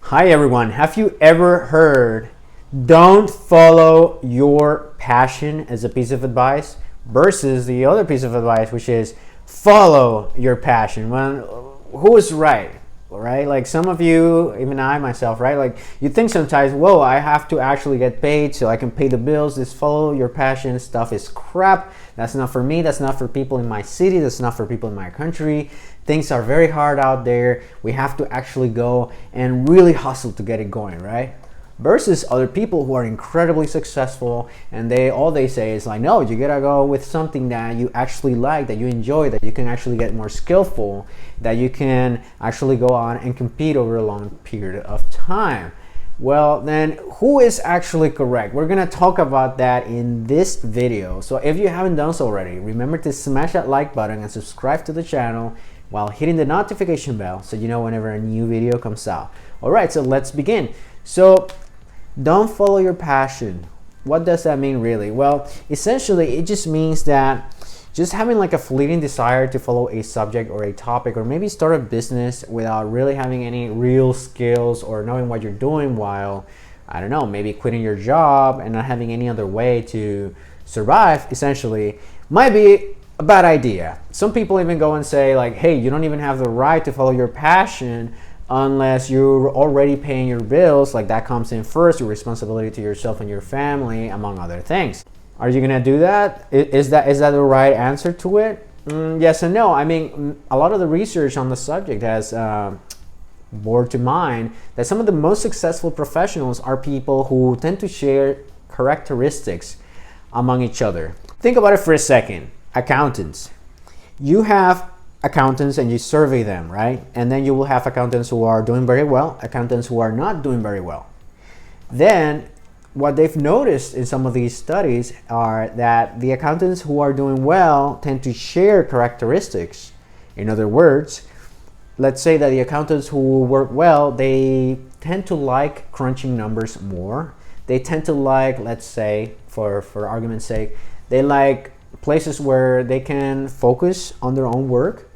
Hi everyone, have you ever heard don't follow your passion as a piece of advice versus the other piece of advice, which is follow your passion? Well, who is right? Right? Like some of you, even I myself, right? Like you think sometimes, whoa, I have to actually get paid so I can pay the bills. This follow your passion stuff is crap. That's not for me. That's not for people in my city. That's not for people in my country. Things are very hard out there. We have to actually go and really hustle to get it going, right? Versus other people who are incredibly successful and all they say is like, no, you gotta go with something that you actually like, that you enjoy, that you can actually get more skillful, that you can actually go on and compete over a long period of time. Well, then who is actually correct? We're gonna talk about that in this video. So if you haven't done so already, remember to smash that like button and subscribe to the channel while hitting the notification bell so you know whenever a new video comes out. All right, so let's begin. So don't follow your passion. What does that mean really? Well, essentially it just means that just having like a fleeting desire to follow a subject or a topic, or maybe start a business without really having any real skills or knowing what you're doing, while, I don't know, maybe quitting your job and not having any other way to survive, essentially, might be a bad idea. Some people even go and say like, hey, you don't even have the right to follow your passion unless you're already paying your bills. Like that comes in first, your responsibility to yourself and your family, among other things. Are you gonna do that? Is that the right answer to it? Yes and no. I mean, a lot of the research on the subject has brought to mind that some of the most successful professionals are people who tend to share characteristics among each other. Think about it for a second. Accountants. You have accountants and you survey them, right? And then you will have accountants who are doing very well, accountants who are not doing very well. Then what they've noticed in some of these studies are that the accountants who are doing well tend to share characteristics. In other words, let's say that the accountants who work well, they tend to like crunching numbers more. They tend to like, let's say, for argument's sake, they like places where they can focus on their own work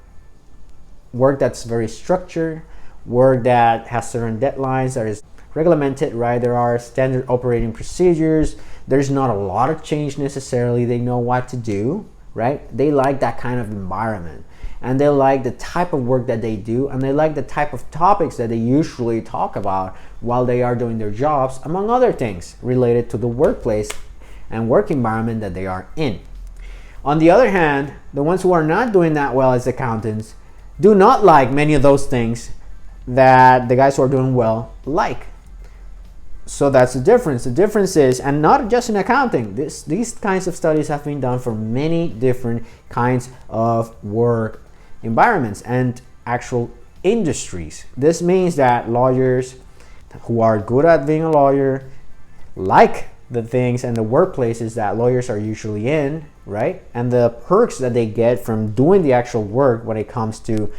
that's very structured, work that has certain deadlines, that is regulated, right? There are standard operating procedures. There's not a lot of change necessarily. They know what to do, right? They like that kind of environment, and they like the type of work that they do, and they like the type of topics that they usually talk about while they are doing their jobs, among other things related to the workplace and work environment that they are in. On the other hand, the ones who are not doing that well as accountants do not like many of those things that the guys who are doing well like. So that's the difference. The difference is, and not just in accounting, these kinds of studies have been done for many different kinds of work environments and actual industries. This means that lawyers who are good at being a lawyer like the things and the workplaces that lawyers are usually in, right? And the perks that they get from doing the actual work when it comes to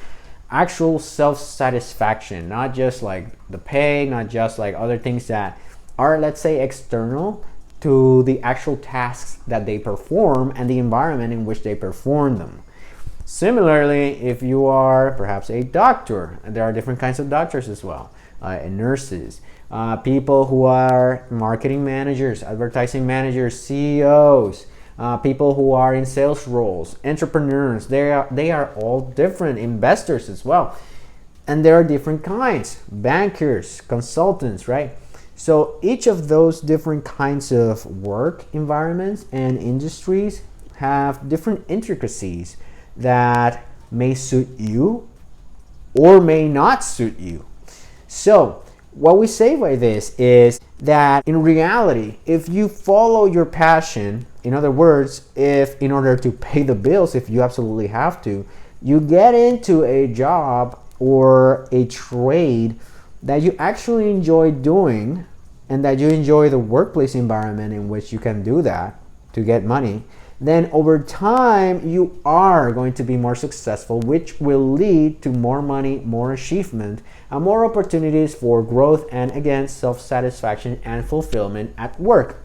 actual self-satisfaction, not just like the pay, not just like other things that are, let's say, external to the actual tasks that they perform and the environment in which they perform them. Similarly, if you are perhaps a doctor, and there are different kinds of doctors as well, and nurses, people who are marketing managers, advertising managers, CEOs, people who are in sales roles, entrepreneurs, they are all different, investors as well. And there are different kinds, bankers, consultants, right? So each of those different kinds of work environments and industries have different intricacies that may suit you or may not suit you. So what we say by this is that in reality, if you follow your passion, in other words, if in order to pay the bills, if you absolutely have to, you get into a job or a trade that you actually enjoy doing and that you enjoy the workplace environment in which you can do that to get money, then over time you are going to be more successful, which will lead to more money, more achievement, and more opportunities for growth and, again, self-satisfaction and fulfillment at work.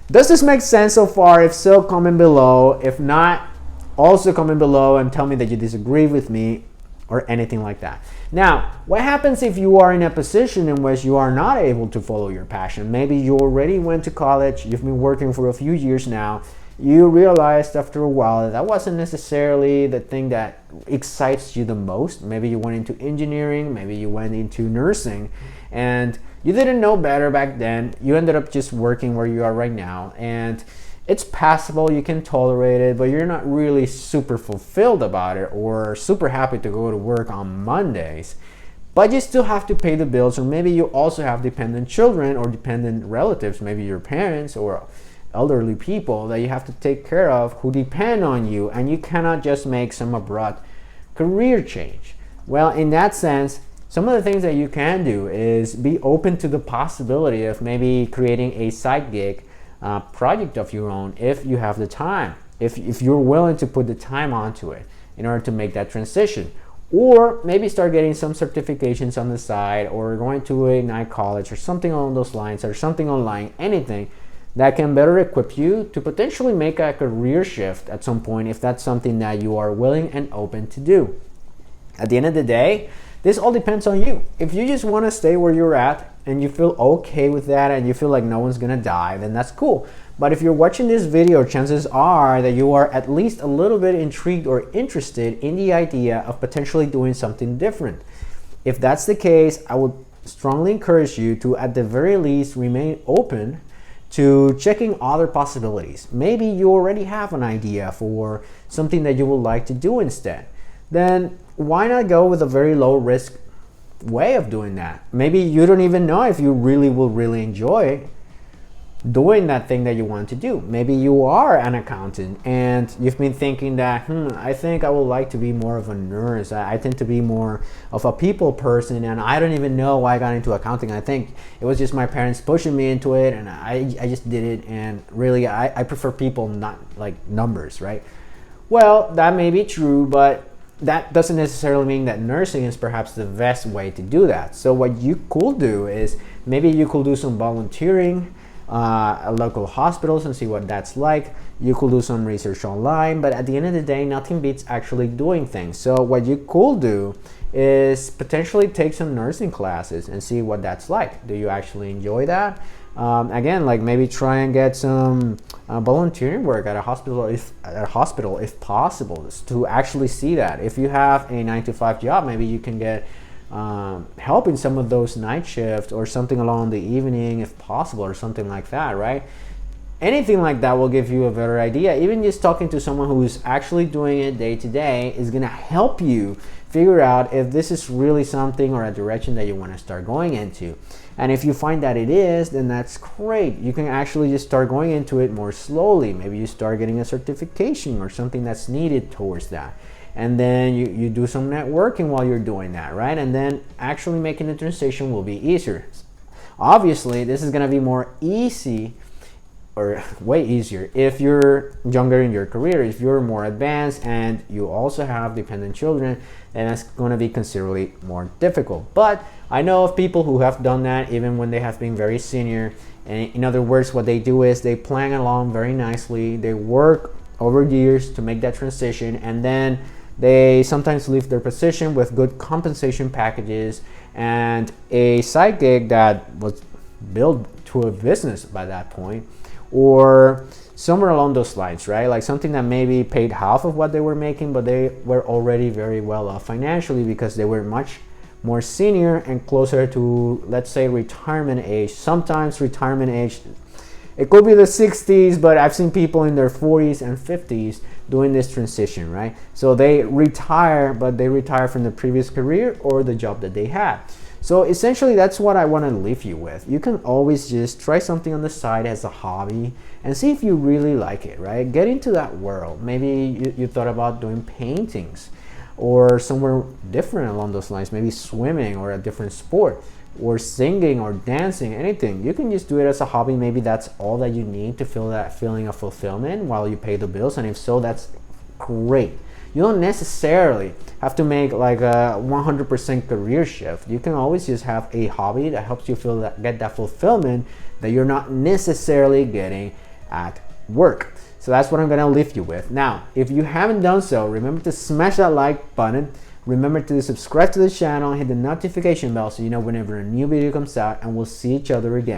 Does this make sense so far? If so, comment below. If not, also comment below and tell me that you disagree with me. or anything like that. Now, what happens if you are in a position in which you are not able to follow your passion? Maybe you already went to college, you've been working for a few years now, you realized after a while that wasn't necessarily the thing that excites you the most. Maybe you went into engineering, maybe you went into nursing, and you didn't know better back then. You ended up just working where you are right now, and it's passable, you can tolerate it, but you're not really super fulfilled about it or super happy to go to work on Mondays. But you still have to pay the bills, or maybe you also have dependent children or dependent relatives, maybe your parents or elderly people that you have to take care of who depend on you, and you cannot just make some abrupt career change. Well, in that sense, some of the things that you can do is be open to the possibility of maybe creating a side gig project of your own if you have the time, if you're willing to put the time onto it in order to make that transition. Or maybe start getting some certifications on the side, or going to a night college or something along those lines, or something online, anything that can better equip you to potentially make a career shift at some point if that's something that you are willing and open to do. At the end of the day, this all depends on you. If you just want to stay where you're at and you feel okay with that and you feel like no one's gonna die, then that's cool. But if you're watching this video, chances are that you are at least a little bit intrigued or interested in the idea of potentially doing something different. If that's the case, I would strongly encourage you to, at the very least, remain open to checking other possibilities. Maybe you already have an idea for something that you would like to do instead. Then why not go with a very low risk way of doing that? Maybe you don't even know if you really will really enjoy doing that thing that you want to do. Maybe you are an accountant and you've been thinking that, I think I would like to be more of a nurse. I tend to be more of a people person, and I don't even know why I got into accounting. I think it was just my parents pushing me into it, and I just did it, and really I prefer people, not like numbers, right? Well, that may be true, but that doesn't necessarily mean that nursing is perhaps the best way to do that. So what you could do is maybe you could do some volunteering at local hospitals and see what that's like. You could do some research online, but at the end of the day, nothing beats actually doing things. So what you could do is potentially take some nursing classes and see what that's like. Do you actually enjoy that? Again, like maybe try and get some volunteering work at a hospital if possible, to actually see that. If you have a 9-to-5 job, maybe you can get help in some of those night shifts or something along the evening if possible, or something like that, right? Anything like that will give you a better idea. Even just talking to someone who's actually doing it day to day is gonna help you figure out if this is really something or a direction that you want to start going into. And if you find that it is, then that's great. You can actually just start going into it more slowly. Maybe you start getting a certification or something that's needed towards that. And then you do some networking while you're doing that, right? And then actually making the transition will be easier. Obviously, this is gonna be more easy, or way easier, if you're younger in your career. If you're more advanced and you also have dependent children, then it's going to be considerably more difficult. But I know of people who have done that even when they have been very senior. And in other words, what they do is they plan along very nicely. They work over years to make that transition, and then they sometimes leave their position with good compensation packages and a side gig that was built to a business by that point, or somewhere along those lines, right? Like something that maybe paid half of what they were making, but they were already very well off financially because they were much more senior and closer to, let's say, retirement age. Sometimes retirement age, it could be the 60s, but I've seen people in their 40s and 50s doing this transition, right? So they retire, but they retire from the previous career or the job that they had. So essentially, that's what I want to leave you with. You can always just try something on the side as a hobby and see if you really like it, right? Get into that world. Maybe you thought about doing paintings or somewhere different along those lines, maybe swimming or a different sport, or singing or dancing, anything. You can just do it as a hobby. Maybe that's all that you need to feel that feeling of fulfillment while you pay the bills. And if so, that's great. You don't necessarily have to make like a 100% career shift. You can always just have a hobby that helps you feel that, get that fulfillment that you're not necessarily getting at work. So that's what I'm gonna leave you with. Now, if you haven't done so, remember to smash that like button, Remember to subscribe to the channel and hit the notification bell so you know whenever a new video comes out, and we'll see each other again.